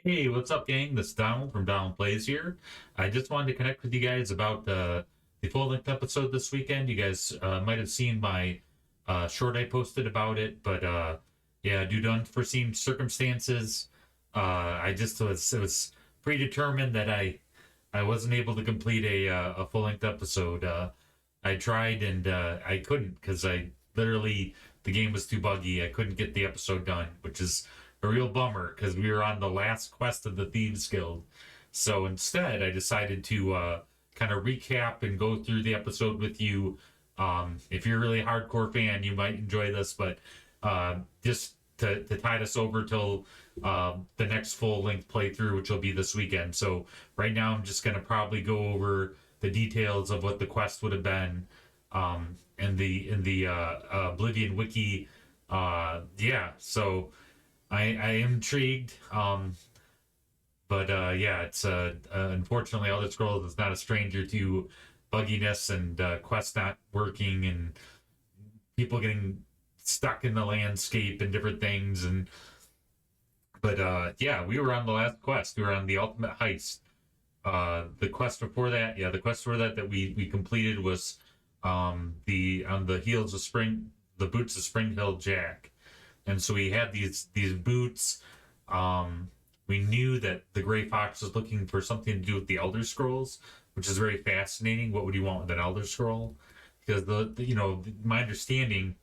Hey, what's up, gang? This is Donald from Donald Plays here. I just wanted to connect with you guys about the full length episode this weekend. You guys might have seen my short I posted about it, but yeah, due to unforeseen circumstances, I just was predetermined that I wasn't able to complete a full length episode. I tried and I couldn't because I literally the game was too buggy. I couldn't get the episode done, which is a real bummer because we were on the last quest of the Thieves Guild. So instead, I decided to kind of recap and go through the episode with you. If you're a really hardcore fan, you might enjoy this, but just to tide us over till the next full length playthrough, which will be this weekend. So right now, I'm just gonna probably go over the details of what the quest would have been in the Oblivion wiki. Yeah, so I am intrigued. But yeah, it's unfortunately Elder Scrolls is not a stranger to bugginess and quests not working and people getting stuck in the landscape and different things. And but yeah, we were on the last quest. We were on the ultimate heist. The quest before that, yeah, the quest before that we completed was the on the heels of the boots of Spring Hill Jack. And so we had these boots. We knew that the Gray Fox was looking for something to do with the Elder Scrolls, which is very fascinating. What would you want with an Elder Scroll? Because my understanding,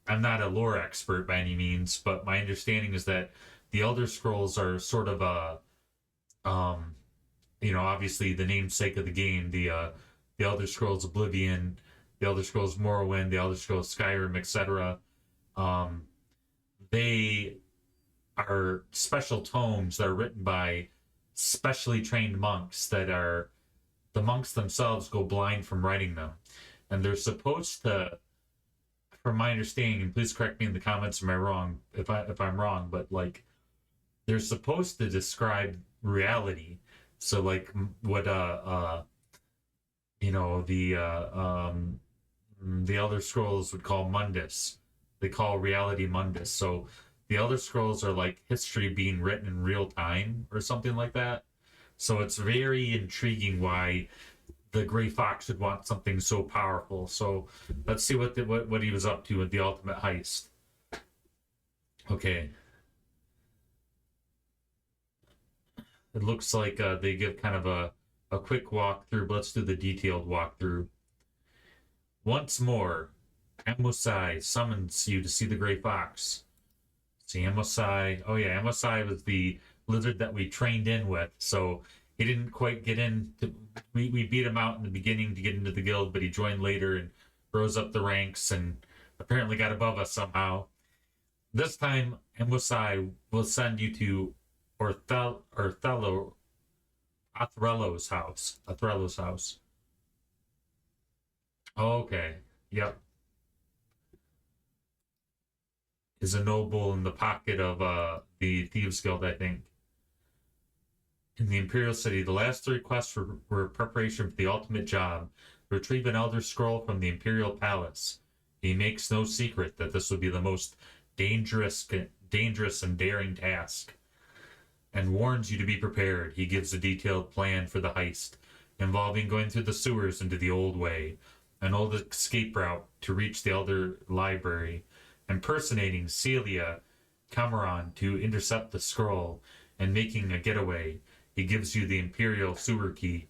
I'm not a lore expert by any means, but my understanding is that the Elder Scrolls are sort of obviously the namesake of the game, the Elder Scrolls Oblivion, the Elder Scrolls Morrowind, the Elder Scrolls Skyrim, etc. Um, they are special tomes that are written by specially trained monks that are the monks themselves go blind from writing them, and they're supposed to, from my understanding, and please correct me in the comments if I'm wrong, but like they're supposed to describe reality. So like what the Elder Scrolls would call Mundus, they call reality Mundus. So the Elder Scrolls are like history being written in real time or something like that. So it's very intriguing why the Gray Fox would want something so powerful. So let's see what he was up to with the ultimate heist. Okay, it looks like they give kind of a quick walkthrough, but let's do the detailed walkthrough. Once more, Amosai summons you to see the Gray Fox. See, Amosai. Oh yeah, Amosai was the lizard that we trained in with. So he didn't quite get in. We beat him out in the beginning to get into the guild, but he joined later and rose up the ranks and apparently got above us somehow. This time, Amosai will send you to Othrello's house. Othrello's house. Okay. Yep. Is a noble in the pocket of the Thieves Guild, I think. In the Imperial City, the last three quests were preparation for the ultimate job: retrieve an Elder Scroll from the Imperial Palace. He makes no secret that this would be the most dangerous and daring task, and warns you to be prepared. He gives a detailed plan for the heist, involving going through the sewers into the Old Way, an old escape route to reach the Elder Library, impersonating Celia Cameron to intercept the scroll, and making a getaway. He gives you the Imperial Sewer Key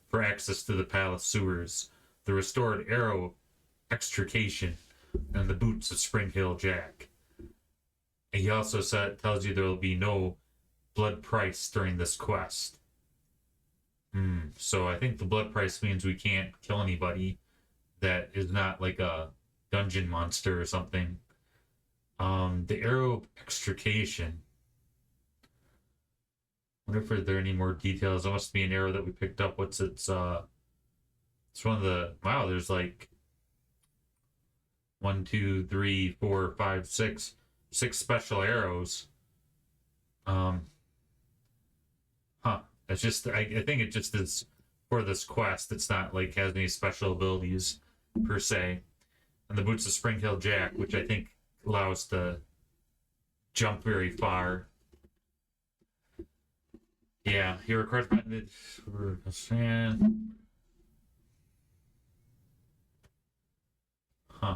for access to the palace sewers, the restored arrow extrication, and the boots of Spring Hill Jack. And he also tells you there will be no blood price during this quest. So I think the blood price means we can't kill anybody that is not like a dungeon monster or something. The arrow extrication. I wonder if there are any more details. There must be an arrow that we picked up. What's its it's one of the wow, there's like 1, 2, 3, 4, 5, 6 special arrows. Huh. It's just I think it just is for this quest. It's not like has any special abilities per se. And the boots of Spring Hill Jack, which I think allow us to jump very far. Yeah, he requires patented. Huh.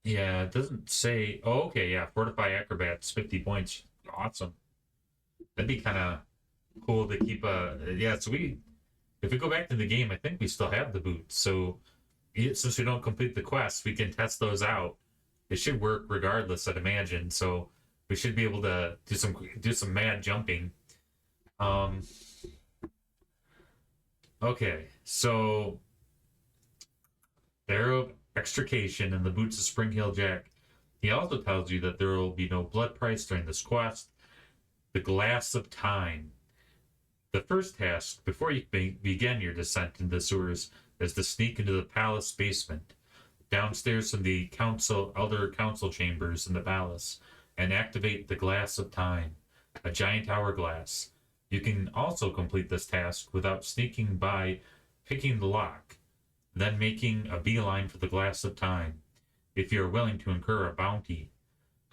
Yeah, it doesn't say. Oh, okay, yeah. Fortify acrobats, 50 points. Awesome. That'd be kind of cool to keep a. Yeah, so if we go back to the game, I think we still have the boots. So since we don't complete the quest, we can test those out. It should work regardless, I'd imagine. So we should be able to do some mad jumping. Um. Okay, so Arrow extrication and the boots of Spring Hill Jack. He also tells you that there will be no blood price during this quest. The Glass of Time. The first task, before you begin your descent into the sewers, is to sneak into the palace basement, downstairs from the elder council chambers in the palace, and activate the Glass of Time, a giant hourglass. You can also complete this task without sneaking by picking the lock, then making a beeline for the Glass of Time, if you are willing to incur a bounty.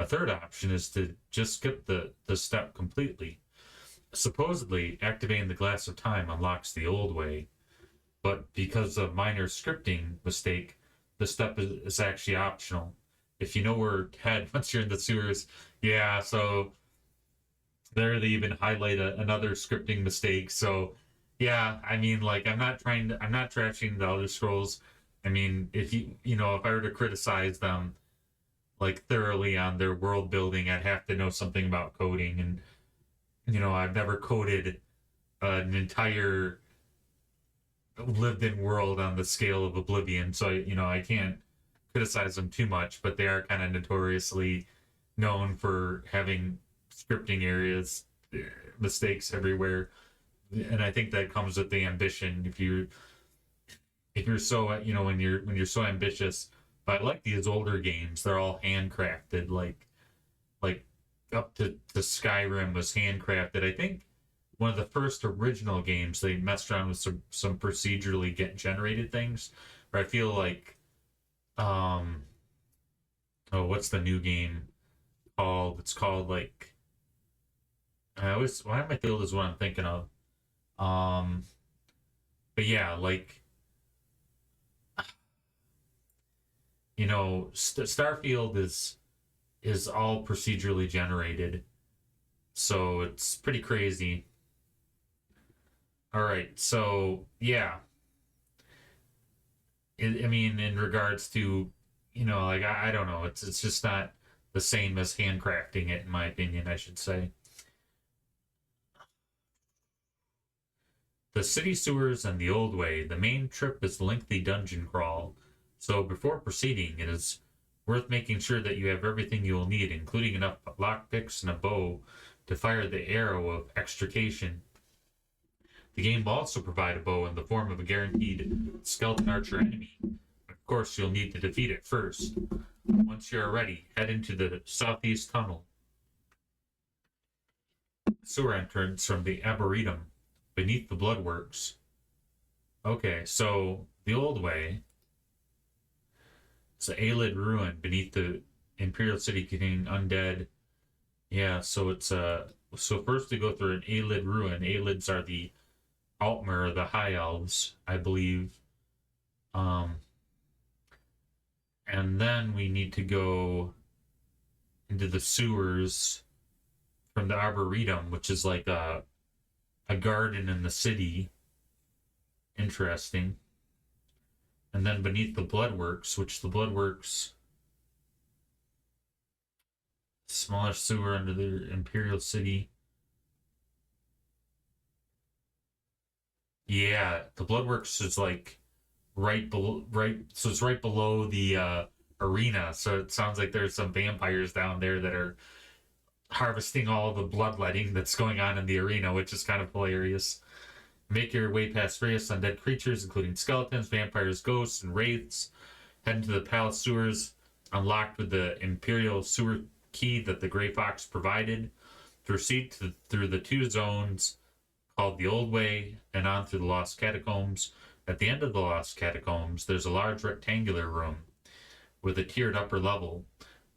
A third option is to just skip the step completely. Supposedly, activating the Glass of Time unlocks the old way, but because of minor scripting mistake, the step is actually optional. If you know where to head once you're in the sewers, yeah, so there they even highlight another scripting mistake. So yeah, I mean, like I'm not trashing the Elder Scrolls. I mean, if I were to criticize them like thoroughly on their world building, I'd have to know something about coding, and I've never coded an entire lived-in world on the scale of Oblivion, so I can't criticize them too much. But they are kind of notoriously known for having scripting areas mistakes everywhere, and I think that comes with the ambition. If you're so when you're so ambitious. But I like these older games; they're all handcrafted, like up to Skyrim was handcrafted. I think one of the first original games they messed around with some procedurally get generated things. Where I feel like, um, oh, what's the new game called? It's called like I always why am I feel is what I'm thinking of. Um, but yeah, like Starfield is all procedurally generated, so it's pretty crazy. All right, so yeah, I mean, in regards to, like I don't know, it's just not the same as handcrafting it, in my opinion. I should say. The city sewers and the old way. The main trip is lengthy dungeon crawl, so before proceeding, it is worth making sure that you have everything you will need, including enough lockpicks and a bow to fire the arrow of extrication. The game will also provide a bow in the form of a guaranteed skeleton archer enemy. Of course, you'll need to defeat it first. Once you are ready, head into the southeast tunnel. Sewer entrance from the Arboretum, beneath the Bloodworks. Okay, so the old way. It's an Aelid ruin beneath the Imperial City containing undead. Yeah, so it's so first we go through an Aelid ruin. Aelids are the Altmer, the High Elves, I believe. Um, and then we need to go into the sewers from the Arboretum, which is like a garden in the city. Interesting. And then beneath the Bloodworks, which the Bloodworks, smaller sewer under the Imperial City. Yeah, the Bloodworks is like right below, so it's right below the arena. So it sounds like there's some vampires down there that are harvesting all the bloodletting that's going on in the arena, which is kind of hilarious. Make your way past various undead creatures, including skeletons, vampires, ghosts, and wraiths. Head into the palace sewers, unlocked with the Imperial sewer key that the Grey Fox provided. Proceed through the two zones called the Old Way and on through the Lost Catacombs. At the end of the Lost Catacombs, there's a large rectangular room with a tiered upper level.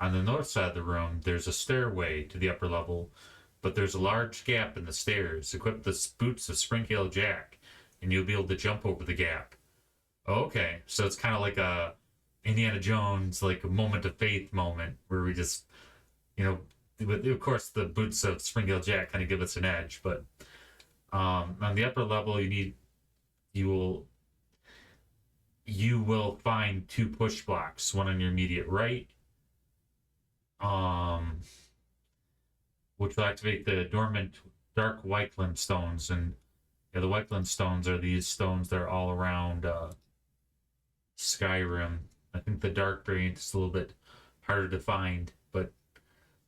On the north side of the room, there's a stairway to the upper level but there's a large gap in the stairs. Equip the boots of Springtail Jack, and you'll be able to jump over the gap. Okay, so it's kind of like a Indiana Jones, like a moment of faith moment where we just, you know, of course the boots of Springtail Jack kind of give us an edge, but on the upper level you will find 2 push blocks, one on your immediate right, which will activate the dormant dark Whiteland stones, and the Whiteland stones are these stones that are all around Skyrim. I think the dark variant is a little bit harder to find, but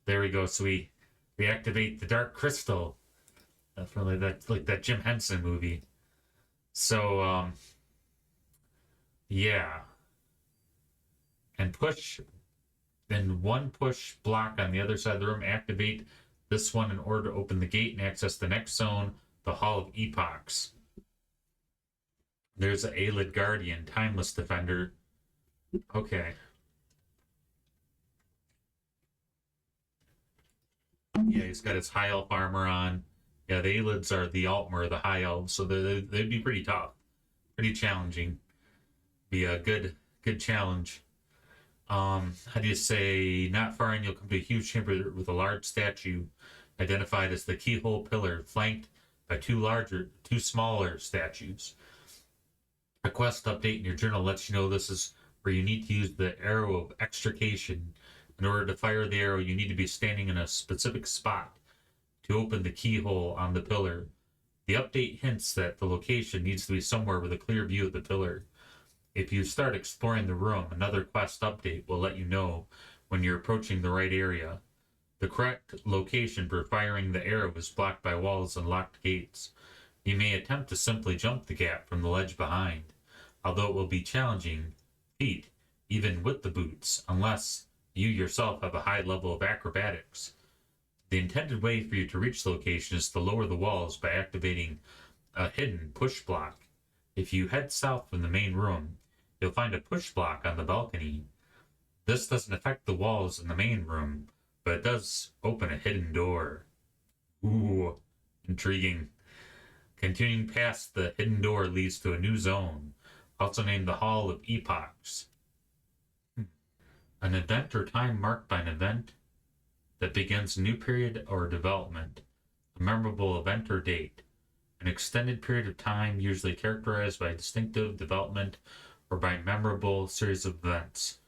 there we go. So we activate the dark crystal. That's really that Jim Henson movie. So yeah, and push. Then 1 push block on the other side of the room. Activate this one in order to open the gate and access the next zone, the Hall of Epochs. There's an Aelid Guardian, Timeless Defender. Okay. Yeah, he's got his high elf armor on. Yeah, the Aelids are the Altmer, the high elves, so they'd be pretty tough, pretty challenging. Be a good challenge. How do you say? Not far in, you'll come to a huge chamber with a large statue, identified as the Keyhole Pillar, flanked by 2 smaller statues. A quest update in your journal lets you know this is where you need to use the arrow of extrication. In order to fire the arrow, you need to be standing in a specific spot to open the keyhole on the pillar. The update hints that the location needs to be somewhere with a clear view of the pillar. If you start exploring the room, another quest update will let you know when you're approaching the right area. The correct location for firing the arrow is blocked by walls and locked gates. You may attempt to simply jump the gap from the ledge behind, although it will be challenging feat, even with the boots, unless you yourself have a high level of acrobatics. The intended way for you to reach the location is to lower the walls by activating a hidden push block. If you head south from the main room, you'll find a push block on the balcony. This doesn't affect the walls in the main room, but it does open a hidden door. Ooh, intriguing. Continuing past the hidden door leads to a new zone, also named the Hall of Epochs. An event or time marked by an event that begins a new period or development, a memorable event or date, an extended period of time usually characterized by distinctive development or by memorable series of events,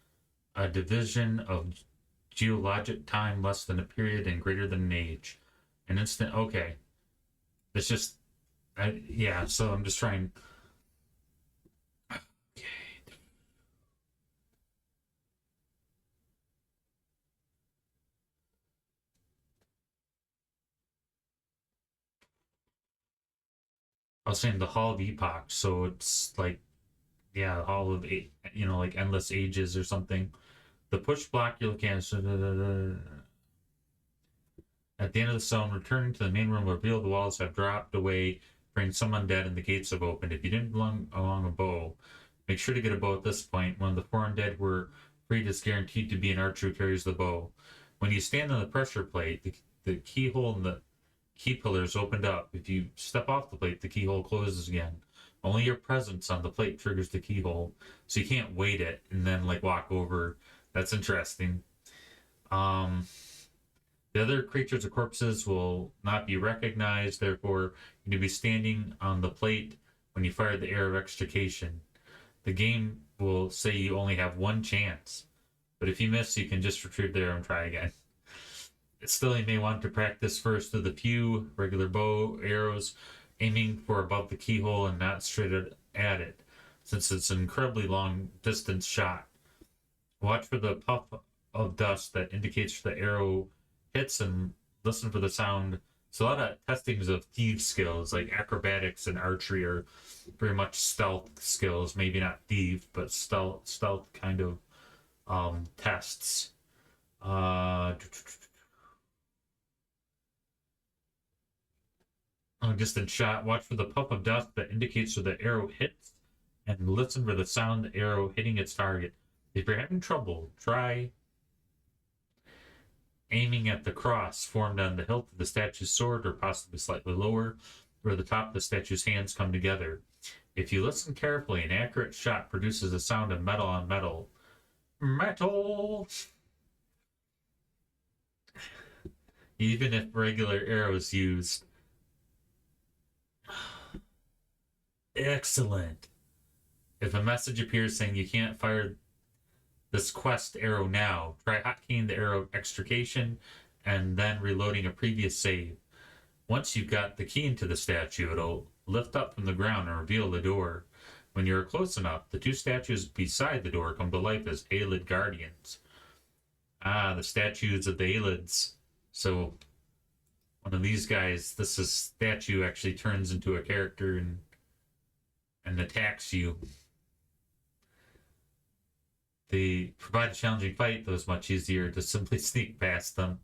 a division of geologic time less than a period and greater than an age, an instant. Okay, it's just, yeah. So I'm just trying. Okay. I was saying the Hall of Epoch, so it's like, yeah, Hall of like endless ages or something. The push block you're looking at is, at the end of the zone, returning to the main room, reveal the walls have dropped away, bring some undead, and the gates have opened. If you didn't belong along a bow, make sure to get a bow at this point. One of the 4 undead were freed is guaranteed to be an archer who carries the bow. When you stand on the pressure plate, the keyhole in the key pillar is opened up. If you step off the plate, the keyhole closes again. Only your presence on the plate triggers the keyhole, so you can't wait it and then like walk over. That's interesting. The other creatures or corpses will not be recognized, therefore you need to be standing on the plate when you fire the arrow of extrication. The game will say you only have 1 chance, but if you miss, you can just retrieve the arrow and try again. Still, you may want to practice first with a few regular bow arrows, aiming for above the keyhole and not straight at it, since it's an incredibly long distance shot. Watch for the puff of dust that indicates the arrow hits and listen for the sound. So a lot of testings of thieves skills, like acrobatics and archery, are very much stealth skills. Maybe not thief, but stealth kind of tests. Distant shot. Watch for the puff of dust that indicates where the arrow hits, and listen for the sound of the arrow hitting its target. If you're having trouble, try aiming at the cross formed on the hilt of the statue's sword, or possibly slightly lower, where the top of the statue's hands come together. If you listen carefully, an accurate shot produces a sound of metal on metal. Metal! Even if regular arrows used. Excellent. If a message appears saying you can't fire this quest arrow now, try hotkeying the arrow extrication and then reloading a previous save. Once you've got the key into the statue, it'll lift up from the ground and reveal the door. When you're close enough, the two statues beside the door come to life as Aelid guardians. Ah, the statues of the Aelids. So one of these guys, this is statue, actually turns into a character and attacks you. They provide a challenging fight, though it's much easier to simply sneak past them.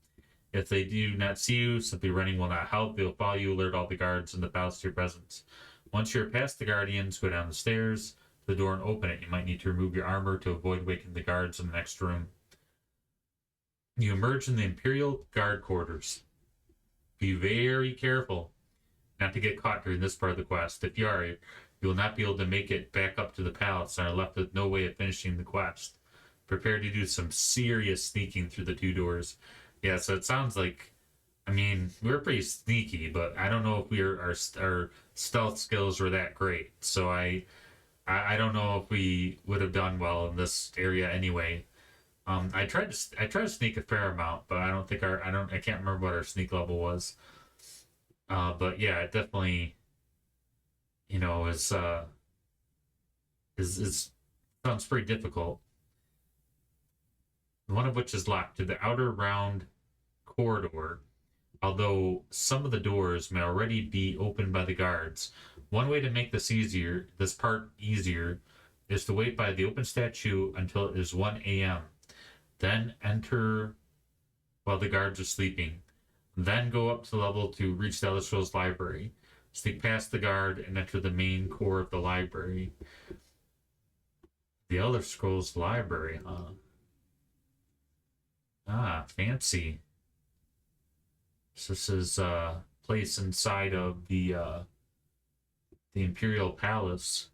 If they do not see you, simply running will not help. They'll follow you, alert all the guards in the palace to your presence. Once you're past the guardians, go down the stairs to the door and open it. You might need to remove your armor to avoid waking the guards in the next room. You emerge in the Imperial Guard quarters. Be very careful not to get caught during this part of the quest. If you are, you will not be able to make it back up to the palace and are left with no way of finishing the quest. Prepare to do some serious sneaking through the two doors. Yeah, so it sounds like, I mean, we're pretty sneaky, but I don't know if our stealth skills were that great. So I don't know if we would have done well in this area anyway. I tried to sneak a fair amount, but I can't remember what our sneak level was. But yeah, it definitely, is sounds pretty difficult. One of which is locked to the outer round corridor, although some of the doors may already be opened by the guards. One way to make this part easier, is to wait by the open statue until it is 1 a.m. Then enter while the guards are sleeping. Then go up to the level to reach the Elder Scrolls library. Sneak past the guard and enter the main core of the library. The Elder Scrolls library, huh? Ah, fancy. So this is a place inside of the Imperial Palace.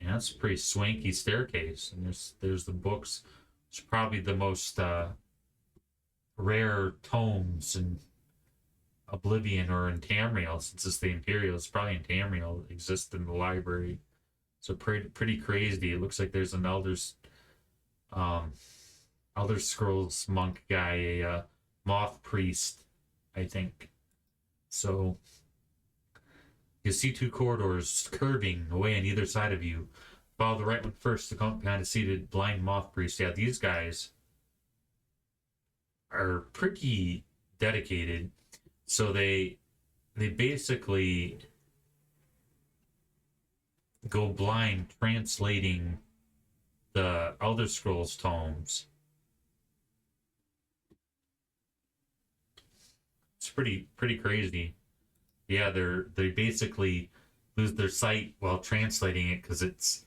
Yeah, that's a pretty swanky staircase. And there's the books. It's probably the most rare tomes in Oblivion or in Tamriel, since it's the Imperial. It's probably in Tamriel that exists in the library. So pretty crazy. It looks like there's an Elder Scrolls monk guy, a moth priest, I think. So you see two corridors curving away on either side of you. Follow the right one first to come behind a seated blind moth priest. Yeah, these guys are pretty dedicated. So they basically go blind translating the Elder Scrolls tomes. It's pretty crazy. Yeah, they basically lose their sight while translating it because it's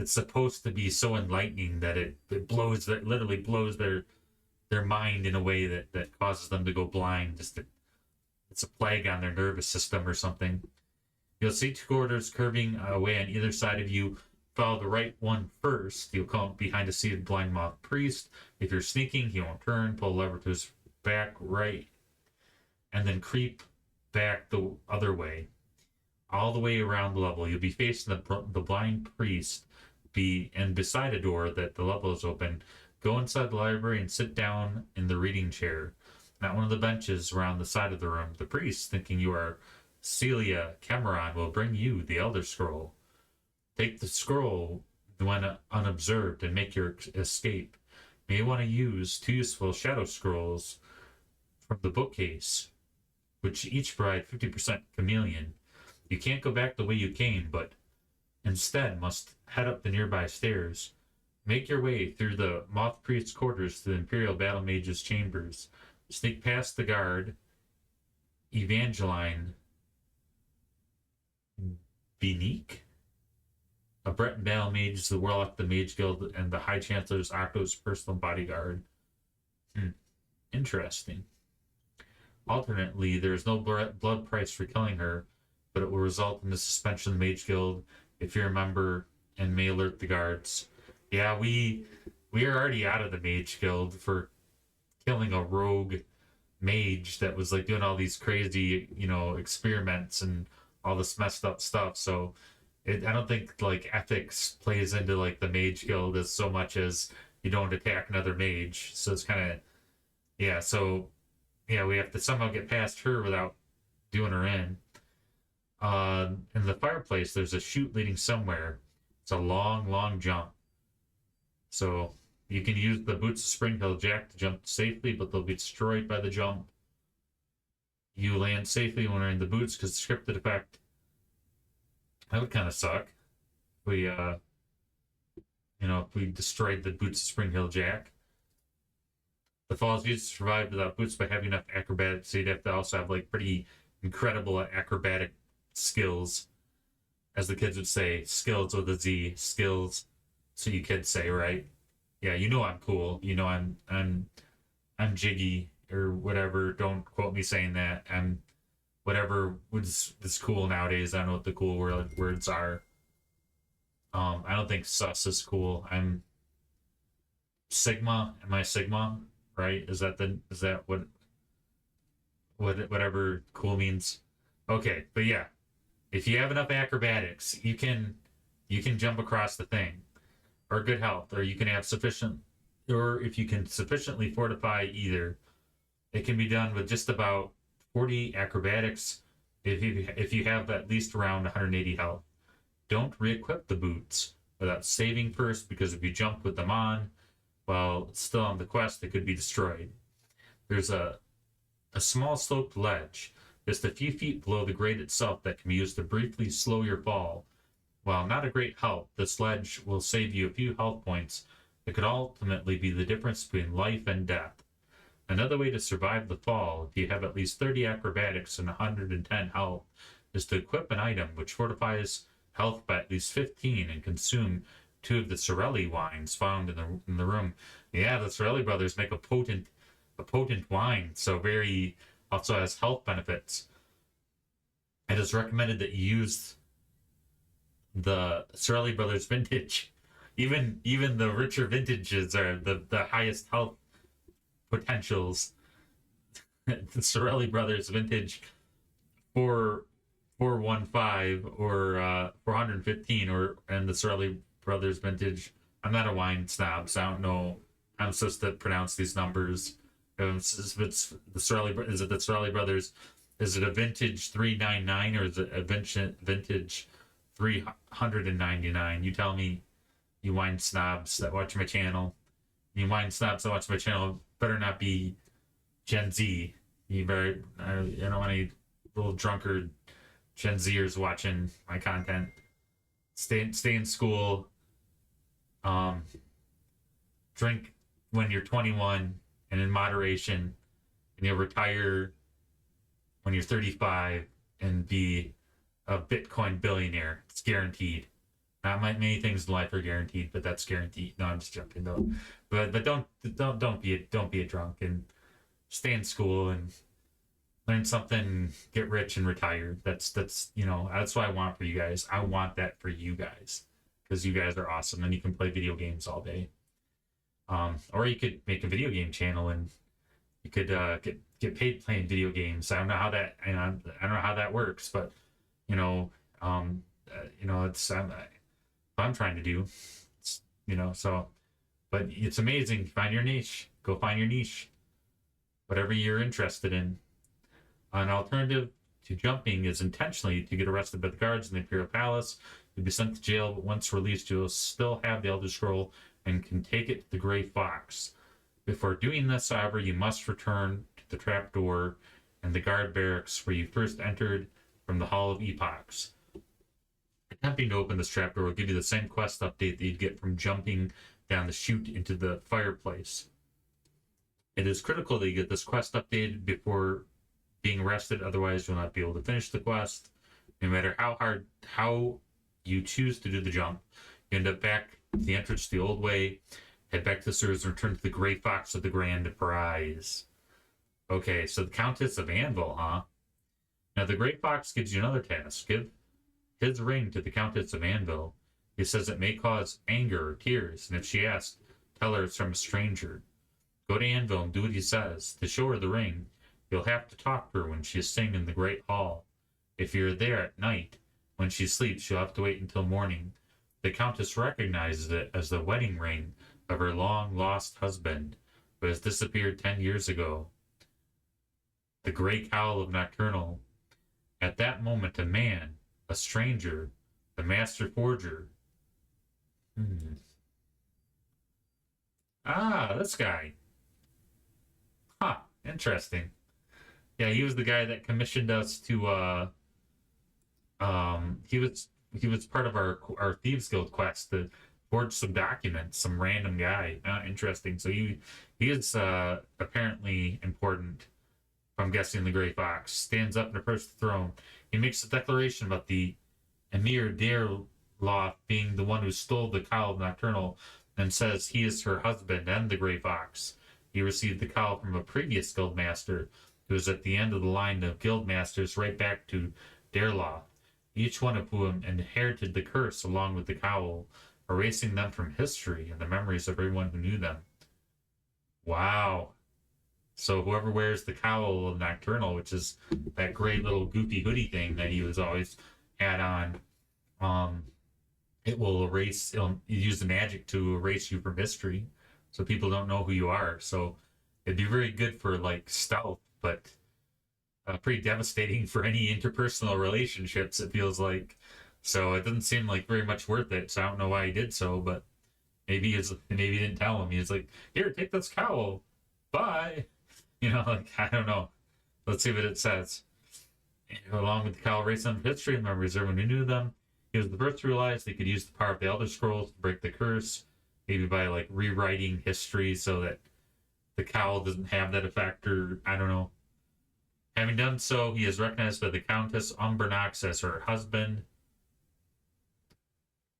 supposed to be so enlightening that it literally blows their mind in a way that causes them to go blind. It's a plague on their nervous system or something. You'll see two corridors curving away on either side of you. Follow the right one first. You'll come behind a seated blind moth priest. If you're sneaking, he won't turn. Pull a lever to his back right, and then creep back the other way, all the way around the level. You'll be facing the blind priest, and beside a door that the level is open. Go inside the library and sit down in the reading chair, not one of the benches around the side of the room. The priest, thinking you are Celia Cameron, will bring you the Elder Scroll. Take the scroll when unobserved and make your escape. You may want to use two useful shadow scrolls from the bookcase, which each provide 50% chameleon. You can't go back the way you came, but instead must head up the nearby stairs. Make your way through the Moth Priest's quarters to the Imperial Battle Mage's chambers. Sneak past the guard, Evangeline Benique, a Breton Battle Mage, the Warlock, the Mage Guild, and the High Chancellor's Octo's personal bodyguard. Interesting. Alternately, there is no blood price for killing her, but it will result in the suspension of the Mage Guild if you're a member and may alert the guards. Yeah, we are already out of the Mage Guild for killing a rogue mage that was like doing all these crazy, experiments and all this messed up stuff. So I don't think like ethics plays into like the Mage Guild as so much as you don't attack another mage. So it's kind of yeah. So yeah, we have to somehow get past her without doing her in. In the fireplace, there's a chute leading somewhere. It's a long, long jump. So you can use the boots of Springhill Jack to jump safely, but they'll be destroyed by the jump. You land safely when wearing the boots because scripted effect. That would kind of suck. If we, if we destroyed the boots of Springhill Jack. The fall is used to survive without boots by having enough acrobatics, so you'd have to also have like pretty incredible acrobatic skills, as the kids would say, skills with a Z, skills. So you kids say, right? Yeah, I'm cool. I'm jiggy or whatever. Don't quote me saying that. I'm whatever is cool nowadays. I don't know what the cool words are. I don't think sus is cool. I'm Sigma. Am I Sigma? Right? Is that what whatever cool means? Okay, but yeah, if you have enough acrobatics, you can jump across the thing, or good health, or you can have sufficient, or if you can sufficiently fortify either, it can be done with just about 40 acrobatics if you have at least around 180 health. Don't re-equip the boots without saving first, because if you jump with them on while still on the quest, they could be destroyed. There's a small sloped ledge just a few feet below the grate itself that can be used to briefly slow your fall. While not a great help, this ledge will save you a few health points that could ultimately be the difference between life and death. Another way to survive the fall, if you have at least 30 acrobatics and 110 health, is to equip an item which fortifies health by at least 15 and consume 2 of the Sorelli wines found in the room. Yeah, the Sorelli brothers make a potent wine, so very also has health benefits. It is recommended that you use the Sorelli brothers vintage. Even the richer vintages are the highest health potentials. The Sorelli brothers vintage 415 or 415 and the Sorelli brothers vintage. I'm not a wine snob, so I don't know. I'm supposed to pronounce these numbers. If it's the Sorelli, is it the Sorelli brothers? Is it a vintage 399 or is it a vintage 399? You tell me, you wine snobs that watch my channel. You wine snobs that watch my channel better not be Gen Z. You better, I don't want any little drunkard Gen Zers watching my content. Stay in school. Drink when you're 21 and in moderation, and you'll retire when you're 35 and be a Bitcoin billionaire. It's guaranteed. Not many things in life are guaranteed, but that's guaranteed. No, I'm just joking though. But don't be a drunk, and stay in school and learn something, get rich and retire. That's what I want for you guys. I want that for you guys because you guys are awesome and you can play video games all day. Or you could make a video game channel and you could get paid playing video games. I don't know how that I don't know how that works, but it's what I'm trying to do. So, but it's amazing. Find your niche. Go find your niche. Whatever you're interested in. An alternative to jumping is intentionally to get arrested by the guards in the Imperial Palace. You'll be sent to jail, but once released, you'll still have the Elder Scroll and can take it to the Grey Fox. Before doing this, however, you must return to the trapdoor and the guard barracks where you first entered from the Hall of Epochs. Attempting to open this trapdoor will give you the same quest update that you'd get from jumping down the chute into the fireplace. It is critical that you get this quest updated before being arrested, otherwise you'll not be able to finish the quest. No matter how you choose to do the jump, you end up back at the entrance the old way, Head back to the sewers and return to the Grey Fox with the grand prize. Okay, so the Countess of Anvil, huh? Now the Grey Fox gives you another task. Give his ring to the Countess of Anvil. He says it may cause anger or tears, and if she asks, tell her it's from a stranger. Go to Anvil and do what he says. To show her the ring, you'll have to talk to her when she is singing in the Great Hall. If you're there at night, when she sleeps, you'll have to wait until morning. The Countess recognizes it as the wedding ring of her long-lost husband, who has disappeared 10 years ago. The Grey Cowl of Nocturnal. At that moment, a man, a stranger, the Master Forger. Ah, this guy. Huh, interesting. Yeah, he was the guy that commissioned us to, he was part of our Thieves Guild quest to forge some documents, some random guy. Interesting. So he is apparently important. I'm guessing the Grey Fox stands up and approaches the throne. He makes a declaration about the Emir Dearloth being the one who stole the Cowl of Nocturnal, and says he is her husband and the Grey Fox. He received the cowl from a previous guild master, who was at the end of the line of guild masters right back to Dearloth, each one of whom inherited the curse along with the cowl, erasing them from history and the memories of everyone who knew them. Wow. So whoever wears the Cowl of Nocturnal, which is that great little goofy hoodie thing that he was always had on, it will erase, it'll use the magic to erase you from history, so people don't know who you are. So it'd be very good for like stealth, but pretty devastating for any interpersonal relationships, it feels like. So it doesn't seem like very much worth it. So I don't know why he did so, but maybe he didn't tell him. He was like, "Here, take this cowl. Bye." Like, I don't know. Let's see what it says. Along with the cowl, erase them from history and memories everyone who knew them. He was the first to realize they could use the power of the Elder Scrolls to break the curse, maybe by like rewriting history so that the cowl doesn't have that effect, or I don't know. Having done so, he is recognized by the Countess Umbernox as her husband.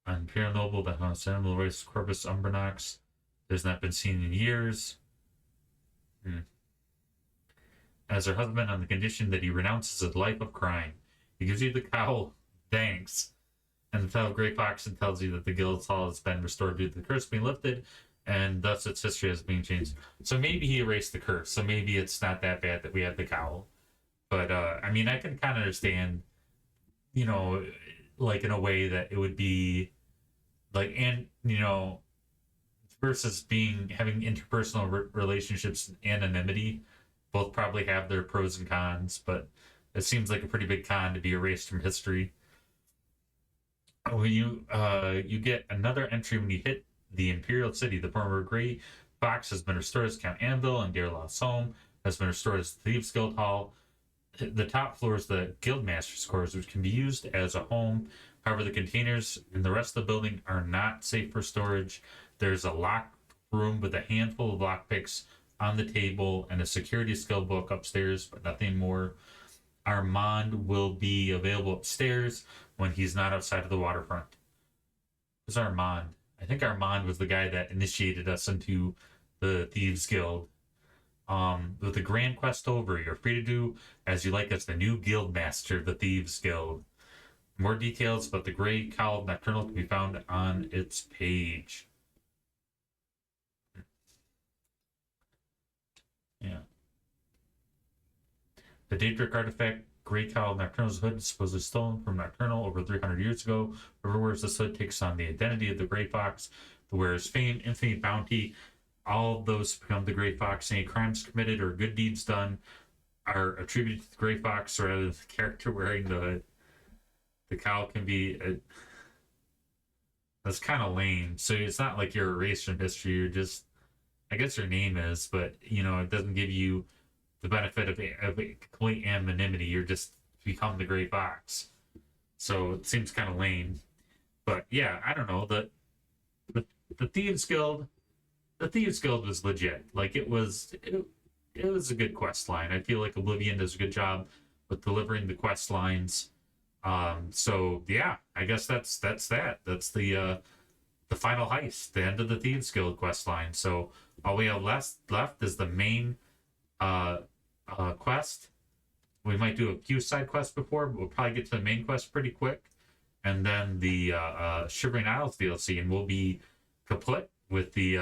An imperial noble that has animal race Corvus Umbernox has not been seen in years. As her husband, on the condition that he renounces a life of crime. He gives you the cowl, thanks, and the title of Grey Fox, and tells you that the guild's hall has been restored due to the curse being lifted, and thus its history has been changed. So maybe he erased the curse, so maybe it's not that bad that we have the cowl. But, I mean, I can kind of understand, like in a way that it would be, like, and, versus having interpersonal relationships and anonymity, both probably have their pros and cons, but it seems like a pretty big con to be erased from history. When you get another entry when you hit the Imperial City. The former Grey Fox has been restored as Count Anvil, and Dearloth's home has been restored as the Thieves Guild Hall. The top floor is the Guildmaster's quarters, which can be used as a home. However, the containers in the rest of the building are not safe for storage. There's a locked room with a handful of lockpicks on the table and a security skill book upstairs, but nothing more. Armand will be available upstairs when he's not outside of the waterfront. Who's Armand? I think Armand was the guy that initiated us into the Thieves Guild. With the grand quest over, you're free to do as you like as the new guild master of the Thieves Guild. More details about the Grey Cowl of Nocturnal can be found on its page. Yeah. The Daedric artifact Grey Cowl of Nocturnal's hood is supposedly stolen from Nocturnal over 300 years ago. Whoever wears this hood takes on the identity of the Grey Fox. The wearer's fame, infinite bounty, all of those become the Grey Fox. Any crimes committed or good deeds done are attributed to the Grey Fox rather than the character wearing the hood. The cowl can be... That's kind of lame. So it's not like you're erased from history. You're just... I guess your name is, but, it doesn't give you the benefit of a complete anonymity. You're just become the Grey Fox. So it seems kind of lame. But, yeah, I don't know. The Thieves Guild... The Thieves Guild was legit. Like, it was a good quest line. I feel like Oblivion does a good job with delivering the quest lines. So yeah, I guess that's that. That's the the final heist, the end of the Thieves Guild quest line. So all we have left is the main quest. We might do a few side quests before, but we'll probably get to the main quest pretty quick. And then the Shivering Isles DLC, and we'll be kaput with the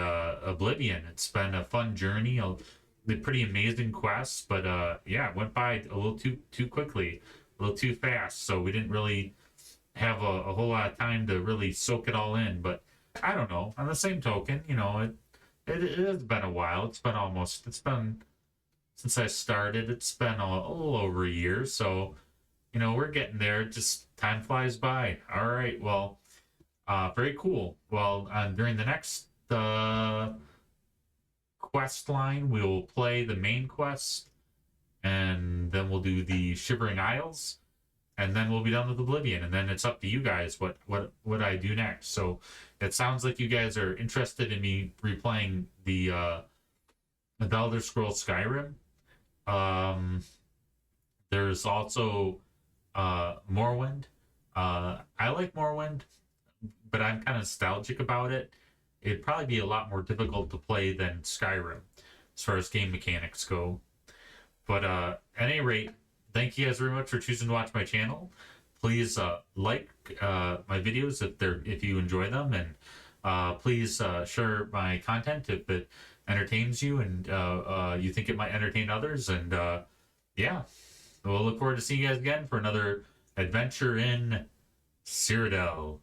Oblivion. It's been a fun journey, the pretty amazing quests, but yeah, it went by a little too quickly, a little too fast. So we didn't really have a whole lot of time to really soak it all in. But I don't know. On the same token, it has been a while. It's been since I started. It's been a little over a year. So we're getting there. Just time flies by. All right. Well, very cool. Well, during the next quest line, we'll play the main quest, and then we'll do the Shivering Isles, and then we'll be done with Oblivion, and then it's up to you guys what I do next. So it sounds like you guys are interested in me replaying the Elder Scrolls Skyrim. There's also Morrowind. I like Morrowind, but I'm kind of nostalgic about it. It'd probably be a lot more difficult to play than Skyrim as far as game mechanics go. But at any rate, thank you guys very much for choosing to watch my channel. Please like my videos if you enjoy them, and please share my content if it entertains you and you think it might entertain others. And yeah, we'll look forward to seeing you guys again for another adventure in Cyrodiil.